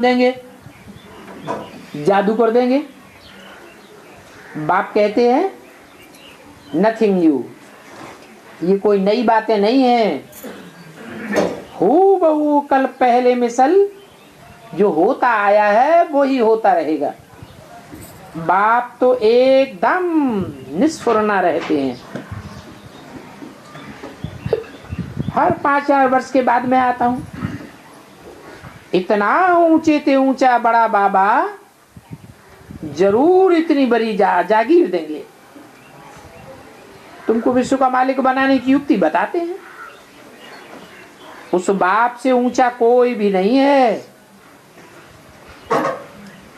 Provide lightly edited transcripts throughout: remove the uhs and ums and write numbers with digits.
देंगे, जादू कर देंगे। बाप कहते हैं नथिंग न्यू, ये कोई नई बातें नहीं है। हूबहू कल पहले मिसल जो होता आया है वो ही होता रहेगा। बाप तो एकदम निस्फुरना रहते हैं। हर 5-4 वर्ष के बाद मैं आता हूं। इतना ऊंचे ते ऊंचा बड़ा बाबा जरूर इतनी बड़ी जागीर देंगे। तुमको विश्व का मालिक बनाने की युक्ति बताते हैं। उस बाप से ऊंचा कोई भी नहीं है।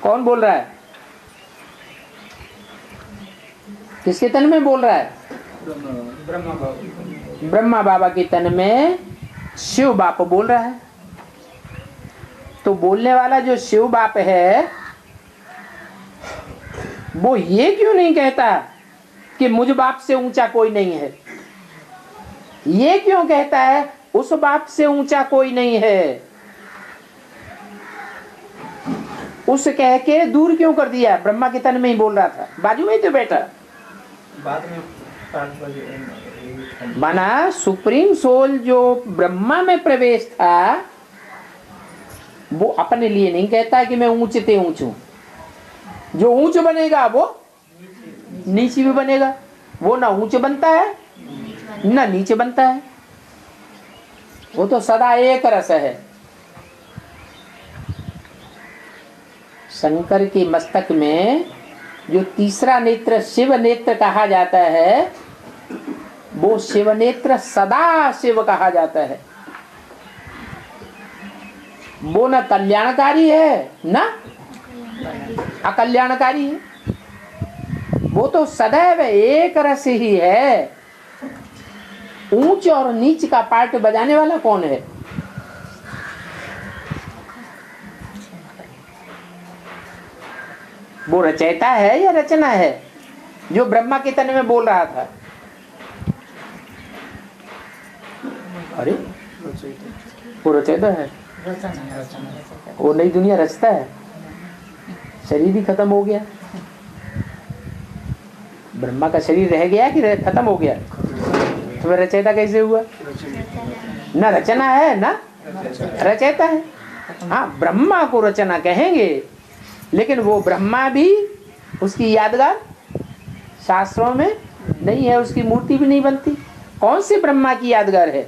कौन बोल रहा है? किसके तन में बोल रहा है? ब्रह्मा बाबा के तन में शिव बाप बोल रहा है। तो बोलने वाला जो शिव बाप है वो ये क्यों नहीं कहता कि मुझ बाप से ऊंचा कोई नहीं है? ये क्यों कहता है उस बाप से ऊंचा कोई नहीं है? उस कह के दूर क्यों कर दिया? ब्रह्मा के तन में ही बोल रहा था, बाजू में ही तो बैठा। बाद में माना सुप्रीम सोल जो ब्रह्मा में प्रवेश था वो अपने लिए नहीं कहता कि मैं ऊंचे ते ऊंच हूं। जो ऊंच बनेगा वो नीचे भी बनेगा। वो ना ऊंच बनता है ना नीचे बनता है, वो तो सदा एक रस है। शंकर के मस्तक में जो तीसरा नेत्र शिव नेत्र कहा जाता है वो शिव नेत्र सदा शिव कहा जाता है। वो न कल्याणकारी है ना अकल्याणकारी है। वो तो सदैव एक रस ही है। ऊंच और नीच का पार्ट बजाने वाला कौन है? वो रचयिता है या रचना है? जो ब्रह्मा के तन में बोल रहा था। अरे वो रचयिता है, वो नई दुनिया रचता है। शरीर ही खत्म हो गया। ब्रह्मा का शरीर रह गया कि खत्म हो गया? तो रचयिता कैसे हुआ? ना रचना है ना रचयिता है। हाँ, ब्रह्मा को रचना कहेंगे, लेकिन वो ब्रह्मा भी उसकी यादगार शास्त्रों में नहीं है। उसकी मूर्ति भी नहीं बनती। कौन सी ब्रह्मा की यादगार है?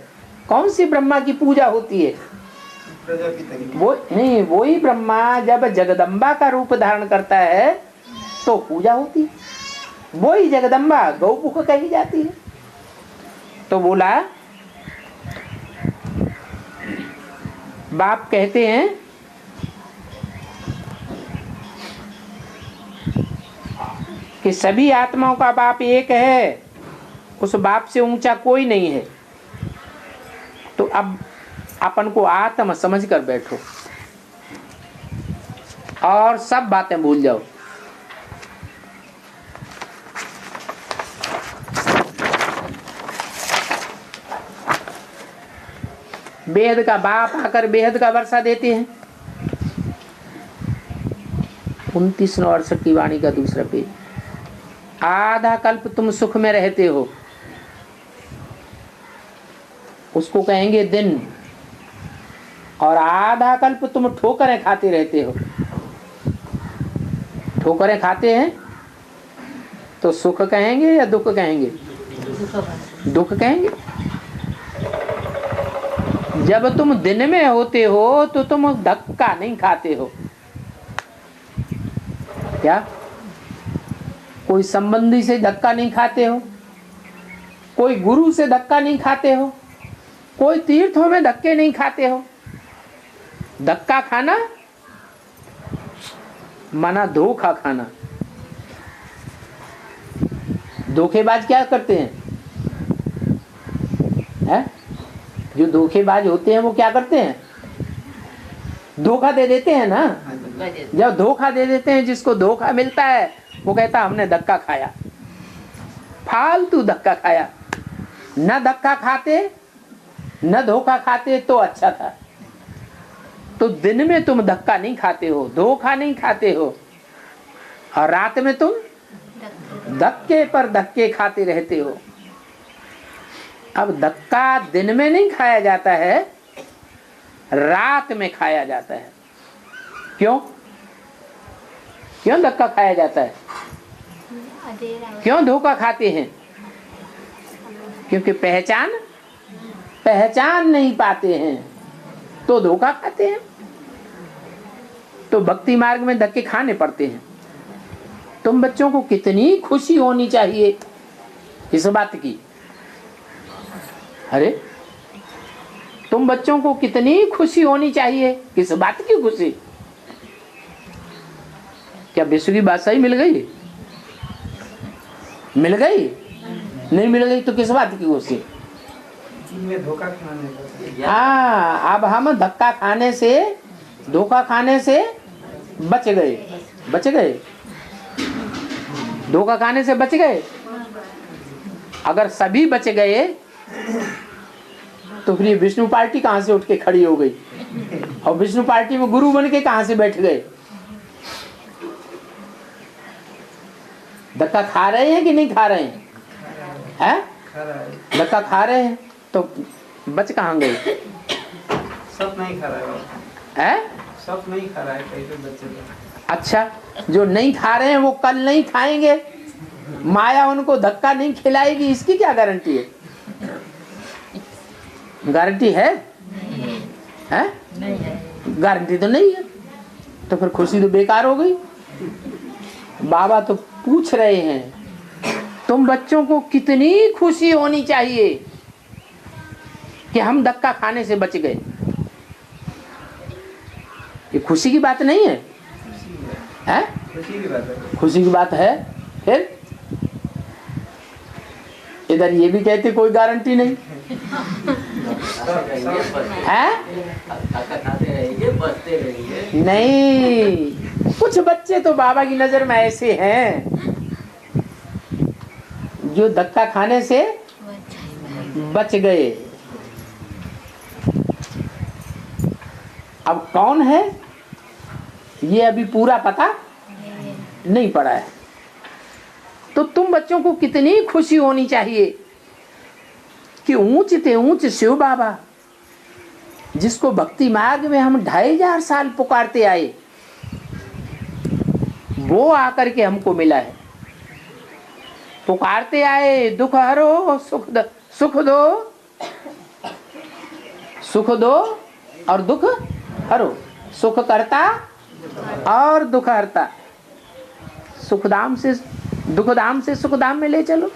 कौन सी ब्रह्मा की पूजा होती है? वो नहीं, वही ब्रह्मा जब जगदम्बा का रूप धारण करता है तो पूजा होती है। वही जगदम्बा गौमुख कही जाती है। तो बोला बाप कहते हैं कि सभी आत्माओं का बाप एक है, उस बाप से ऊंचा कोई नहीं है। तो अब अपन को आत्म समझ कर बैठो और सब बातें भूल जाओ। बेहद का बाप आकर बेहद का वर्षा देते हैं। 29-68 की वाणी का दूसरा पेज। आधा कल्प तुम सुख में रहते हो, उसको कहेंगे दिन। और आधा कल्प तुम ठोकरें खाते रहते हो। ठोकरें खाते हैं तो सुख कहेंगे या दुख कहेंगे? दुख कहेंगे। जब तुम दिन में होते हो तो तुम धक्का नहीं खाते हो। क्या कोई संबंधी से धक्का नहीं खाते हो? कोई गुरु से धक्का नहीं खाते हो? कोई तीर्थों में धक्के नहीं खाते हो? धक्का खाना माना धोखा खाना। धोखेबाज क्या करते हैं? जो धोखेबाज होते हैं वो क्या करते हैं? धोखा दे देते हैं ना। जब धोखा दे देते हैं, जिसको धोखा मिलता है वो कहता हमने धक्का खाया, फालतू धक्का खाया। न धक्का खाते न धोखा खाते तो अच्छा था। तो दिन में तुम धक्का नहीं खाते हो, धोखा नहीं खाते हो, और रात में तुम धक्के पर धक्के खाते रहते हो। अब धक्का दिन में नहीं खाया जाता है, रात में खाया जाता है। क्यों क्यों धक्का खाया जाता है? क्यों धोखा खाते हैं? क्योंकि पहचान नहीं पाते हैं तो धोखा खाते हैं। तो भक्ति मार्ग में धक्के खाने पड़ते हैं। तुम बच्चों को कितनी खुशी होनी चाहिए इस बात की। अरे तुम बच्चों को कितनी खुशी होनी चाहिए, किस बात की खुशी? क्या विश्व की बादशाही मिल गई? मिल गई? नहीं मिल गई तो किस बात की खुशी? धोखा खाने। हाँ, अब हम धक्का खाने से, धोखा खाने से बच गए, धोखा खाने से बच गए। अगर सभी बच गए तो फिर ये विष्णु पार्टी कहाँ से उठ के खड़ी हो गई, और विष्णु पार्टी में गुरु बन के कहाँ से बैठ गए? धक्का खा रहे हैं कि नहीं खा रहे हैं? हैं? धक्का खा रहे हैं तो बच कहाँ गए? सब नहीं खा रहा है, सब नहीं खा रहा है, कैसे बच्चे? अच्छा, जो नहीं खा रहे हैं वो कल नहीं खाएंगे, माया उनको धक्का नहीं खिलाएगी, इसकी क्या गारंटी है? गारंटी है? हैं? नहीं है, गारंटी तो नहीं है। तो फिर खुशी तो बेकार हो गई। बाबा तो पूछ रहे हैं तुम बच्चों को कितनी खुशी होनी चाहिए कि हम धक्का खाने से बच गए। ये खुशी की बात नहीं है, हैं? खुशी की बात है। फिर इधर ये भी कहते कोई गारंटी नहीं है। नहीं, कुछ बच्चे तो बाबा की नजर में ऐसे हैं जो धक्का खाने से बच गए। अब कौन है ये अभी पूरा पता नहीं पड़ा है। तो तुम बच्चों को कितनी खुशी होनी चाहिए कि ऊंच ते ऊंच शिव बाबा, जिसको भक्ति मार्ग में हम 2500 साल पुकारते आए, वो आकर के हमको मिला है। पुकारते आए, दुख हरो सुख दो और दुख हरो, सुख करता और दुख हरता, दुखधाम से सुखधाम में ले चलो।